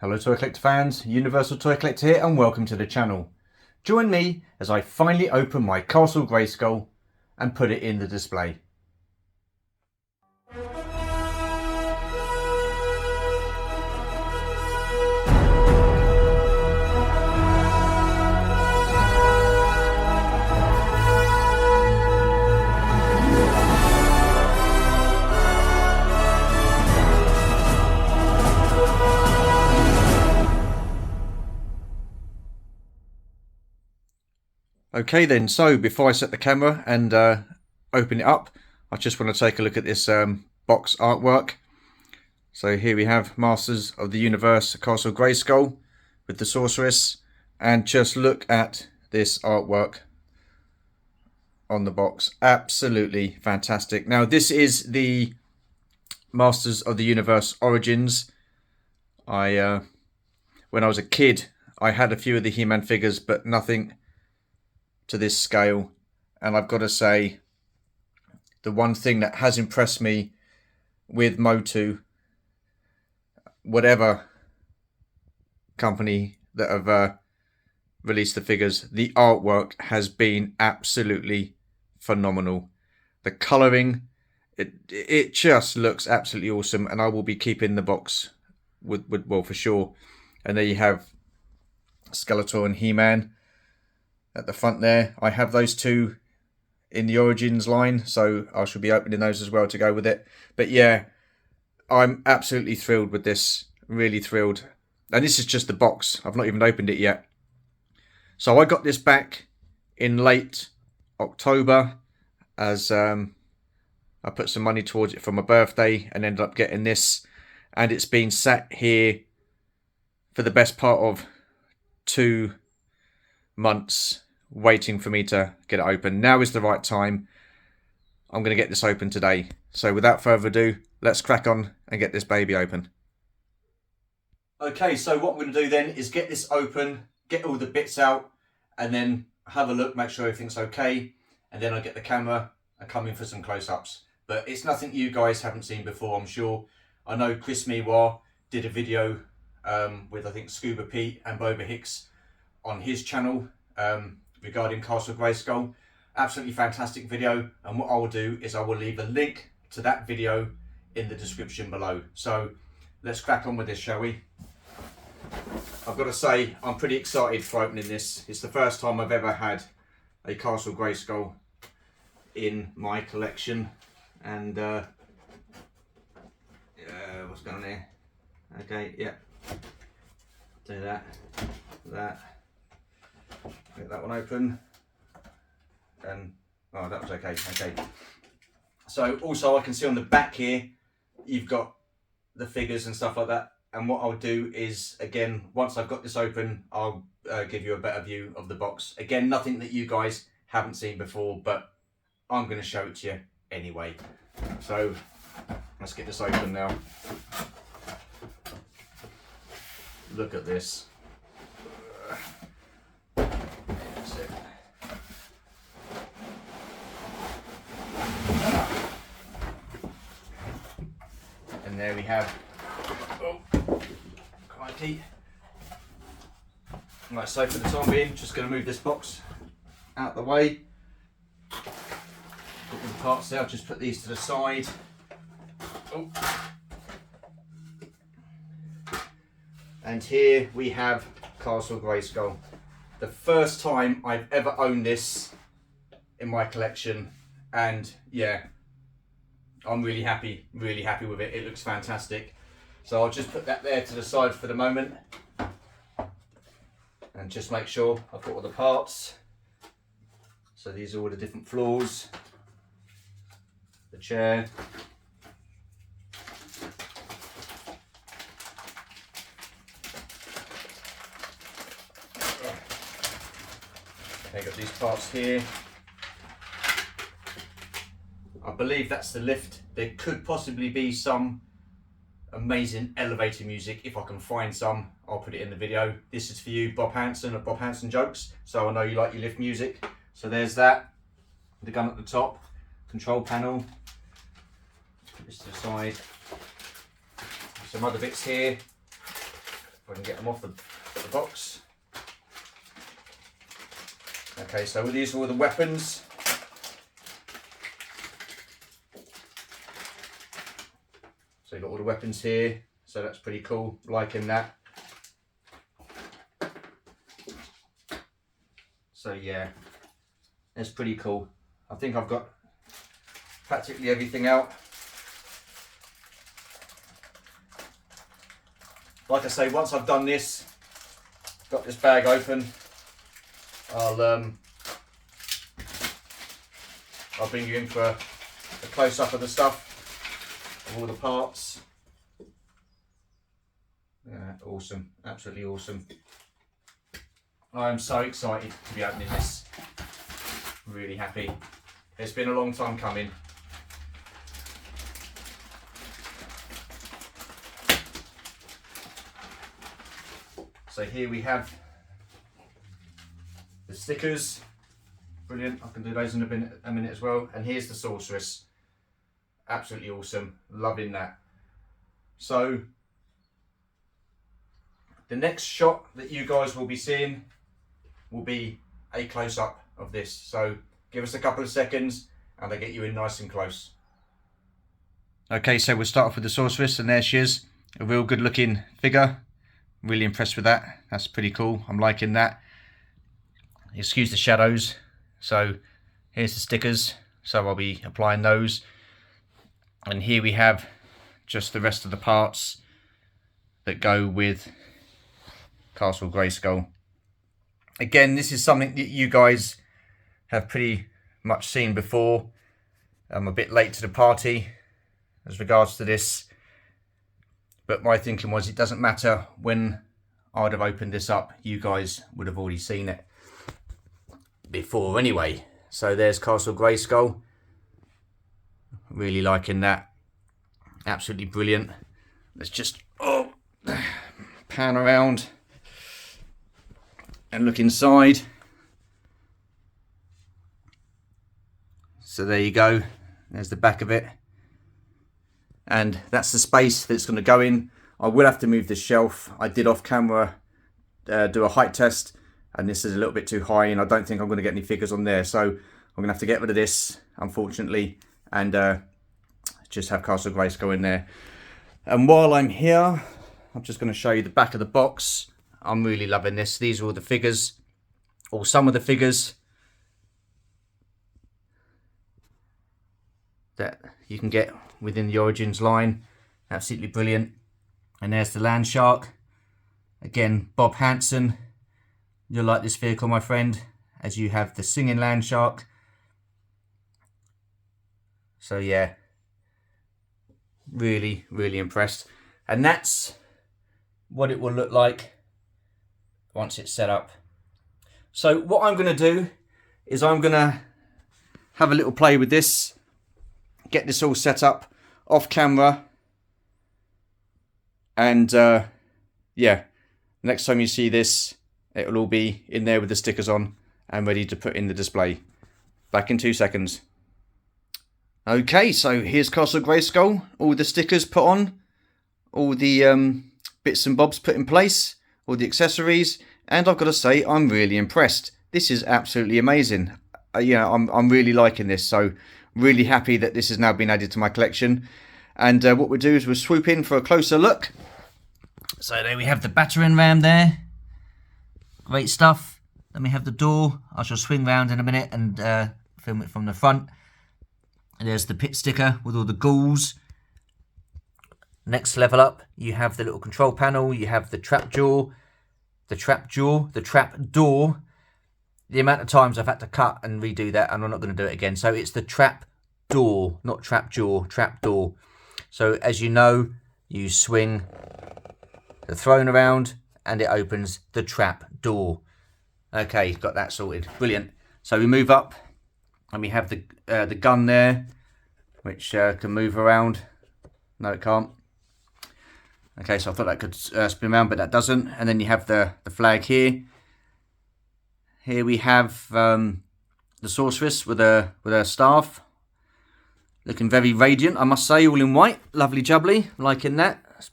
Hello Toy Collector fans, Universal Toy Collector here and welcome to the channel. Join me as I finally open my Castle Grayskull and put it in the display. Okay then, so before I set the camera and open it up, I just want to take a look at this box artwork. So here we have Masters of the Universe Castle Grayskull with the Sorceress, and just look at this artwork on the box. Absolutely fantastic. Now this is the Masters of the Universe Origins. When I was a kid, I had a few of the He-Man figures, but nothing to this scale. And I've got to say, the one thing that has impressed me with Motu, whatever company that have released the figures, the artwork has been absolutely phenomenal. The colouring, it just looks absolutely awesome, and I will be keeping the box with well, for sure. And there you have Skeletor and He-Man at the front there. I have those two in the Origins line, so I shall be opening those as well to go with it. But yeah, I'm absolutely thrilled with this, really thrilled. And this is just the box, I've not even opened it yet. So I got this back in late October as I put some money towards it for my birthday and ended up getting this, and it's been sat here for the best part of 2 months waiting for me to get it open. Now is the right time. I'm going to get this open today. So without further ado, let's crack on and get this baby open. Okay, so what I'm going to do then is get this open, get all the bits out, and then have a look, make sure everything's okay, and then I'll get the camera and come in for some close-ups. But it's nothing you guys haven't seen before, I'm sure. I know Chris Miwa did a video with, I think, Scuba Pete and Boba Hicks on his channel regarding Castle Grayskull. Absolutely fantastic video, and what I will do is I will leave a link to that video in the description below. So let's crack on with this, shall we? I've got to say, I'm pretty excited for opening this. It's the first time I've ever had a Castle Grayskull in my collection, and what's going on here? Okay, yeah, do that. Get that one open, and oh, that was okay. So also I can see on the back here you've got the figures and stuff like that, and what I'll do is, again, once I've got this open, I'll give you a better view of the box. Again, nothing that you guys haven't seen before, but I'm going to show it to you anyway. So let's get this open now. Look at this. That's it. And there we have, oh, crikey. Right, so for the time being, just going to move this box out the way. Got all the parts there, I'll just put these to the side. Oh. And here we have Castle Grayskull. The first time I've ever owned this in my collection, and yeah, I'm really happy with it. It looks fantastic. So I'll just put that there to the side for the moment and just make sure I've got all the parts. So these are all the different floors, the chair, I've got these parts here. I believe that's the lift. There could possibly be some amazing elevator music. If I can find some, I'll put it in the video. This is for you, Bob Hanson of Bob Hanson Jokes. So I know you like your lift music. So there's that. The gun at the top, control panel. Put this to the side. Some other bits here. If I can get them off the box. Okay, so these are all the weapons. So you've got all the weapons here, so that's pretty cool, liking that. So yeah, that's pretty cool. I think I've got practically everything out. Like I say, once I've done this, got this bag open, I'll bring you in for a close-up of the stuff. All the parts. Yeah, awesome, absolutely awesome. I am so excited to be opening this. Really happy. It's been a long time coming. So here we have the stickers. Brilliant. I can do those in a minute as well. And here's the sorceress. Absolutely awesome, loving that. So the next shot that you guys will be seeing will be a close-up of this. So give us a couple of seconds and they get you in nice and close. Okay, so we'll start off with the sorceress, and there she is. A real good looking figure. Really impressed with that. That's pretty cool. I'm liking that. Excuse the shadows. So here's the stickers. So I'll be applying those. And here we have just the rest of the parts that go with Castle Grayskull. Again, this is something that you guys have pretty much seen before. I'm a bit late to the party as regards to this. But my thinking was it doesn't matter when I'd have opened this up. You guys would have already seen it before anyway. So there's Castle Grayskull. Really liking that. Absolutely brilliant. Let's just pan around and look inside. So there you go. There's the back of it. And that's the space that it's going to go in. I will have to move this shelf. I did off camera do a height test, and this is a little bit too high, and I don't think I'm going to get any figures on there. So I'm going to have to get rid of this, unfortunately, and just have Castle Grayskull in there. And while I'm here, I'm just going to show you the back of the box. I'm really loving this. These are all the figures, or some of the figures that you can get within the Origins line. Absolutely brilliant. And there's the Land Shark. Again, Bob Hansen. You'll like this vehicle, my friend, as you have the singing Land Shark. So yeah, really, really impressed. And that's what it will look like once it's set up. So what I'm going to do is I'm going to have a little play with this, get this all set up off camera, and yeah, next time you see this, it will all be in there with the stickers on and ready to put in the display. Back in 2 seconds. Okay, so here's Castle Grayskull. All the stickers put on, all the bits and bobs put in place, all the accessories, and I've got to say I'm really impressed. This is absolutely amazing. Yeah, I'm really liking this, so really happy that this has now been added to my collection. And what we'll do is we'll swoop in for a closer look. So there we have the battering ram there. Great stuff. Then we have the door. I shall swing round in a minute and film it from the front. And there's the pit sticker with all the ghouls. Next level up, you have the little control panel. You have the trap door. The trap door. The amount of times I've had to cut and redo that, and I'm not going to do it again. So it's the trap door, not trap jaw, trap door. So as you know, you swing the throne around and it opens the trap door. Okay, got that sorted. Brilliant. So we move up and we have the gun there, which can move around. No, it can't. Okay, so I thought that could spin around, but that doesn't. And then you have the flag here. Here we have the sorceress with her staff. Looking very radiant, I must say, all in white. Lovely jubbly, liking that. Let's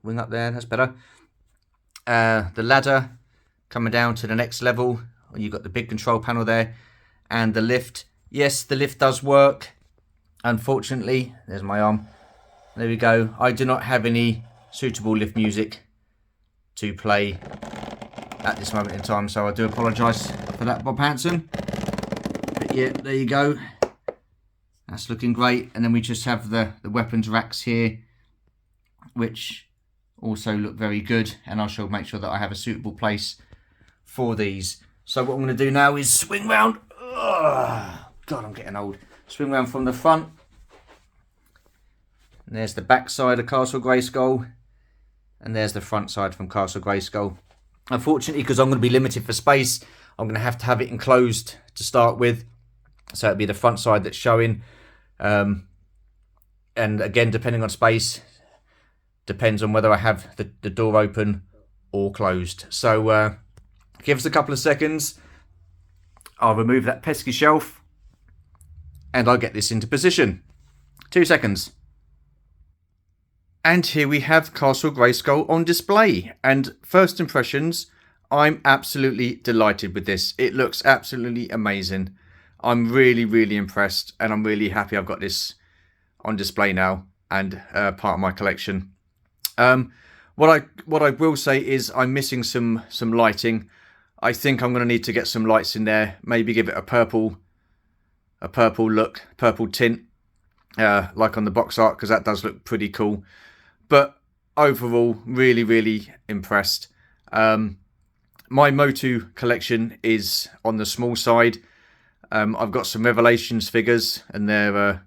wing up there, that's better. the ladder coming down to the next level. You've got the big control panel there, and the lift. Yes, the lift does work. Unfortunately, there's my arm. There we go. I do not have any suitable lift music to play at this moment in time, so I do apologise for that, Bob Hanson. But yeah, there you go. That's looking great. And then we just have the weapons racks here, which also look very good, and I shall make sure that I have a suitable place for these. So what I'm going to do now is swing round. Ugh, God, I'm getting old. Swing round from the front. And there's the back side of Castle Grayskull, and there's the front side from Castle Grayskull. Unfortunately, because I'm going to be limited for space, I'm going to have it enclosed to start with. So it'll be the front side that's showing. And again, depending on space, depends on whether I have the door open or closed. So give us a couple of seconds. I'll remove that pesky shelf and I'll get this into position. 2 seconds. And here we have Castle Grayskull on display. And first impressions, I'm absolutely delighted with this. It looks absolutely amazing. I'm really, really impressed, and I'm really happy I've got this on display now and part of my collection. What I will say is I'm missing some lighting. I think I'm going to need to get some lights in there. Maybe give it a purple look, purple tint, like on the box art, because that does look pretty cool. But overall, really, really impressed. My Motu collection is on the small side. I've got some Revelations figures, and they're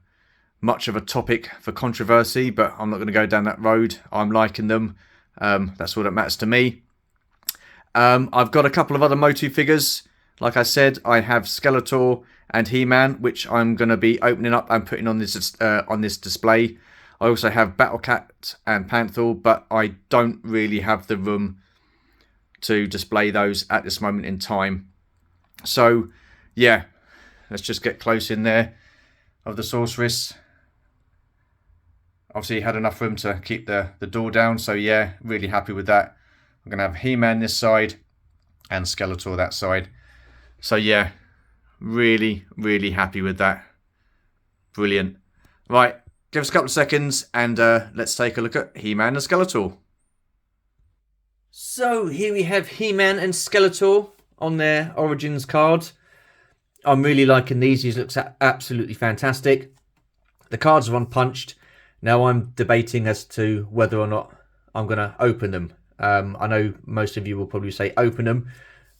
much of a topic for controversy, but I'm not going to go down that road. I'm liking them. That's all that matters to me. I've got a couple of other Motu figures. Like I said, I have Skeletor and He-Man, which I'm going to be opening up and putting on this display. I also have Battle Cat and Panther, but I don't really have the room to display those at this moment in time. So, yeah, let's just get close in there of the Sorceress. Obviously, had enough room to keep the door down, so yeah, really happy with that. I'm going to have He-Man this side and Skeletor that side. So yeah, really, really happy with that. Brilliant. Right, give us a couple of seconds and let's take a look at He-Man and Skeletor. So here we have He-Man and Skeletor on their Origins card. I'm really liking these. These look absolutely fantastic. The cards are unpunched. Now I'm debating as to whether or not I'm going to open them. I know most of you will probably say open them,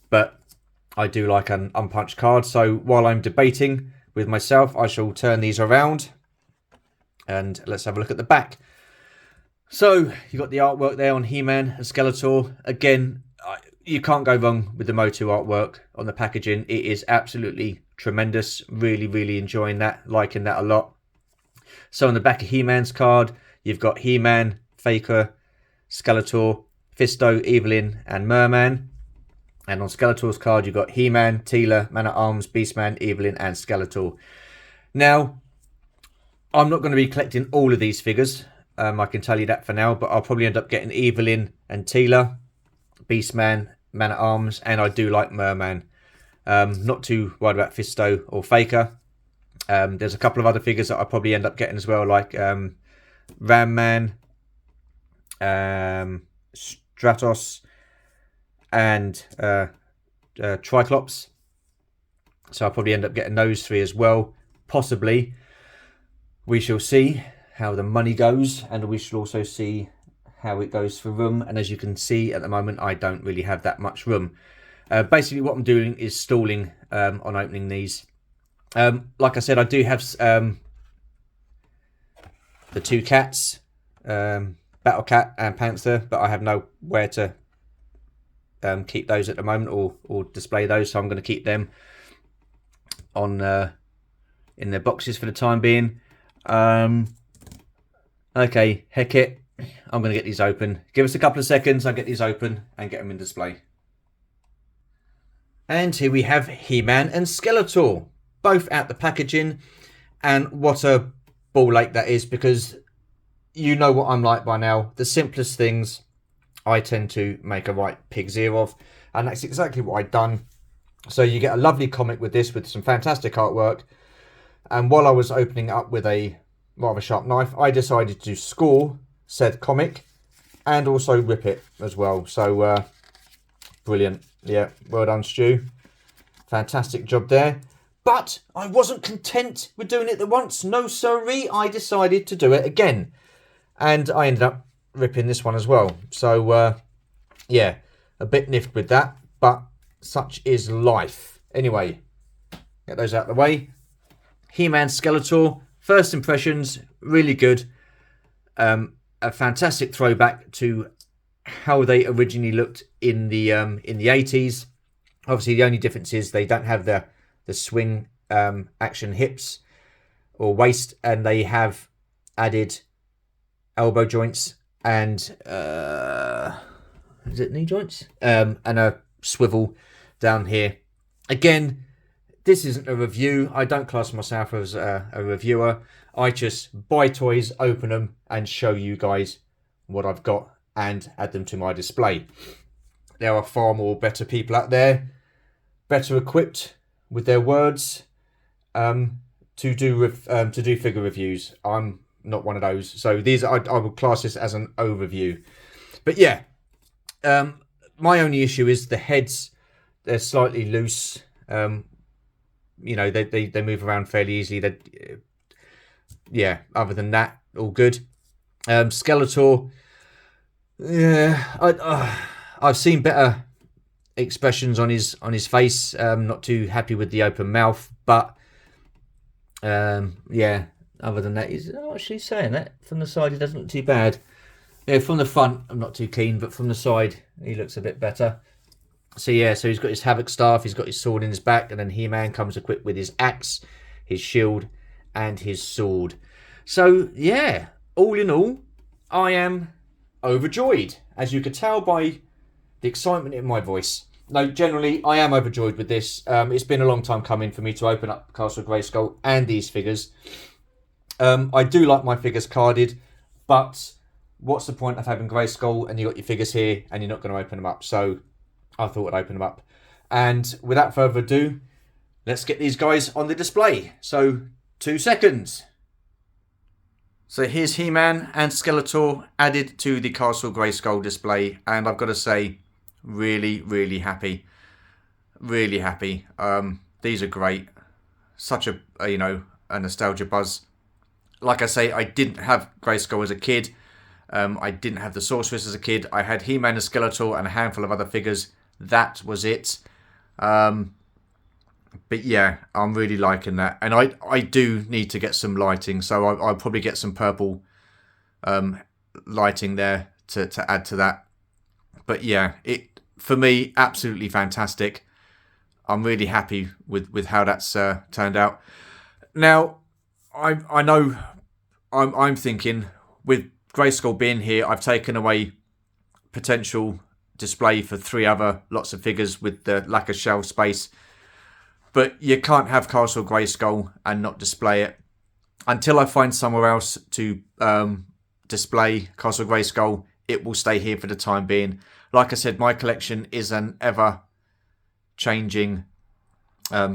but I do like an unpunched card. So while I'm debating with myself, I shall turn these around and let's have a look at the back. So you've got the artwork there on He-Man and Skeletor. Again, you can't go wrong with the Motu artwork on the packaging. It is absolutely tremendous. Really, really enjoying that, liking that a lot. So on the back of He-Man's card, you've got He-Man, Faker, Skeletor, Fisto, Evelyn, and Merman. And on Skeletor's card, you've got He-Man, Teela, Man-at-Arms, Beastman, Evelyn, and Skeletor. Now, I'm not going to be collecting all of these figures. I can tell you that for now, but I'll probably end up getting Evelyn and Teela, Beastman, Man-at-Arms, and I do like Merman. Not too worried about Fisto or Faker. There's a couple of other figures that I'll probably end up getting as well, like Ram Man, Stratos, and Triclops. So I'll probably end up getting those three as well, possibly. We shall see how the money goes, and we shall also see how it goes for room. And as you can see at the moment, I don't really have that much room. Basically what I'm doing is stalling on opening these. Like I said, I do have the two cats, Battle Cat and Panther, but I have nowhere to keep those at the moment or display those, so I'm going to keep them on in their boxes for the time being. Okay, heck it, I'm going to get these open. Give us a couple of seconds, I'll get these open and get them in display. And here we have He-Man and Skeletor, both out the packaging, and what a ball ache that is, because you know what I'm like by now. The simplest things I tend to make a right pig's ear of, and that's exactly what I've done. So you get a lovely comic with this, with some fantastic artwork. And while I was opening it up with a rather sharp knife, I decided to score said comic and also rip it as well. So brilliant. Yeah, well done, Stu. Fantastic job there. But I wasn't content with doing it the once. No siree, I decided to do it again. And I ended up ripping this one as well. So yeah, a bit niffed with that, but such is life. Anyway, get those out of the way. He-Man Skeletor, first impressions, really good. A fantastic throwback to how they originally looked in the 80s. Obviously, the only difference is they don't have the swing action hips or waist, and they have added elbow joints and is it knee joints? And a swivel down here. Again, this isn't a review. I don't class myself as a reviewer. I just buy toys, open them, and show you guys what I've got and add them to my display. There are far more better people out there, better equipped with their words to do figure reviews. I'm not one of those. So I would class this as an overview. But yeah, my only issue is the heads. They're slightly loose. You know, they move around fairly easily. Yeah, other than that, all good. Skeletor, yeah, I've seen better expressions on his face. Not too happy with the open mouth, but yeah, other than that, he's actually saying that from the side he doesn't look too bad. Yeah, from the front I'm not too keen, but from the side he looks a bit better. So yeah, so he's got his Havoc staff, he's got his sword in his back, and then He-Man comes equipped with his axe, his shield, and his sword. So yeah, all in all, I am overjoyed, as you could tell by the excitement in my voice. No, generally, I am overjoyed with this. It's been a long time coming for me to open up Castle Grayskull and these figures. I do like my figures carded, but what's the point of having Grayskull and you got your figures here and you're not going to open them up? So I thought I'd open them up. And without further ado, let's get these guys on the display. So 2 seconds. So here's He-Man and Skeletor added to the Castle Grayskull display, and I've got to say, really, really happy. Really happy. These are great. Such a nostalgia buzz. Like I say, I didn't have Grayskull as a kid. I didn't have the Sorceress as a kid. I had He-Man and Skeletor and a handful of other figures. That was it. But yeah, I'm really liking that. And I do need to get some lighting. So I'll probably get some purple lighting there to add to that. But yeah, it for me, absolutely fantastic. I'm really happy with how that's turned out. Now, I know I'm thinking with Grayskull being here, I've taken away potential display for 3 other lots of figures with the lack of shelf space. But you can't have Castle Grayskull and not display it. Until I find somewhere else to display Castle Grayskull, it will stay here for the time being. Like I said, my collection is an ever-changing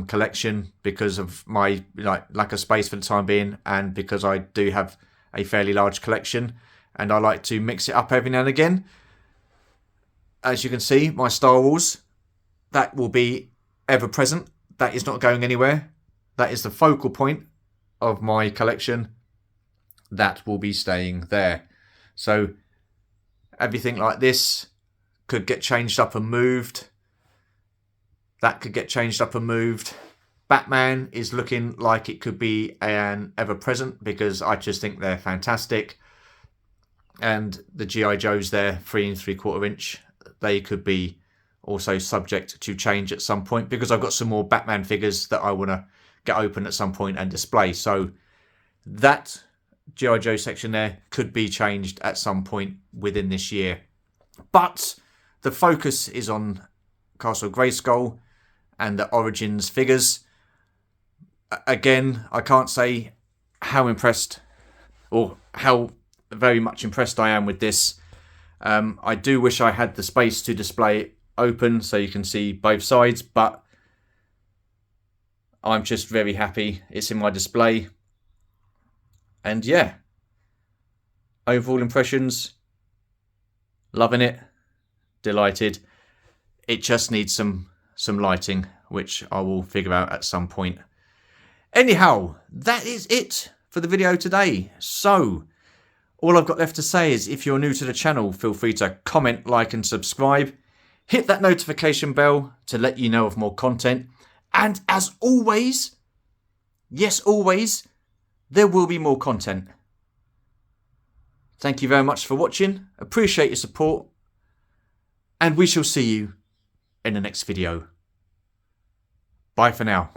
collection because of my lack of space for the time being, and because I do have a fairly large collection, and I like to mix it up every now and again. As you can see, my Star Wars, that will be ever present. That is not going anywhere. That is the focal point of my collection. That will be staying there. So everything like this could get changed up and moved. That could get changed up and moved. Batman is looking like it could be an ever-present because I just think they're fantastic. And the G.I. Joes there, 3 3/4 inch, they could be also subject to change at some point because I've got some more Batman figures that I want to get open at some point and display. So that G.I. Joe section there could be changed at some point within this year. But the focus is on Castle Grayskull and the Origins figures. Again, I can't say how impressed or how very much impressed I am with this. I do wish I had the space to display it open so you can see both sides, but I'm just very happy it's in my display. And yeah, overall impressions, loving it, delighted. It just needs some lighting, which I will figure out at some point. Anyhow, that is it for the video today. So all I've got left to say is, if you're new to the channel, feel free to comment, like and subscribe. Hit that notification bell to let you know of more content. And as always, yes, always, there will be more content. Thank you very much for watching. Appreciate your support. And we shall see you in the next video. Bye for now.